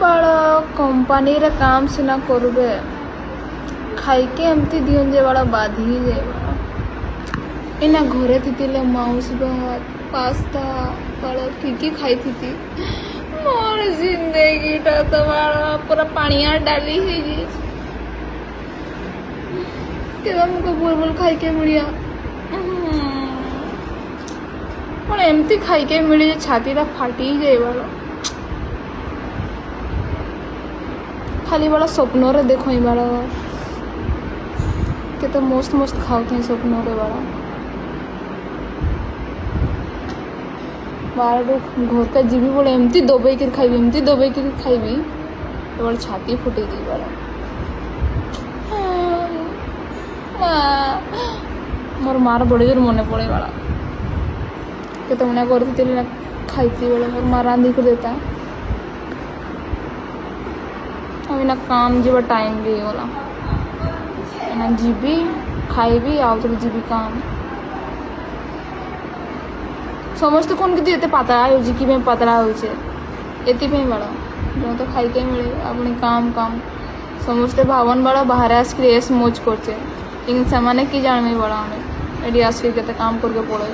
बड़ा कंपनी रे काम सिना करबे खाइके एमती दियन जे बड़ा बाधी जे इना घरे थी माउस भात पास्ता बड़ा की खाई थी मोर जिंदगी तो बड़ा पूरा पानिया डाली है जी केवा मुझको बोल बोल खाई के मिलिया पण एमती खाई के मिली छाती टा फाटी जाए बड़ा खाली बड़ा स्वप्न रे देखो ही बड़ा के तो मस्त मस्त खाओ थे स्वप्न रे बड़ा बार घर का जीवी बोले एमती दबाई कर खाइबी एमती दबाई कर खाइबी तो बड़ा छाती फुटेगी बड़ा मोर मार बड़े जोर मने पड़े बड़ा के तो मना करती ना खाइती बड़ा मोर माँ रांधी कर देता अभी ना काम जीवा टाइम भी होला ना जीवी खाइबी आउ तो जीवी काम समस्त कौन के एते पतला हो कि पतला होती बड़ा जो तो खाई के मिले अपने काम काम समस्ते भावन बड़ा बाहर आसिक एस मौज करते लेकिन सामान्य कि जान में बड़ा हमें एडी आसिक काम करके पड़े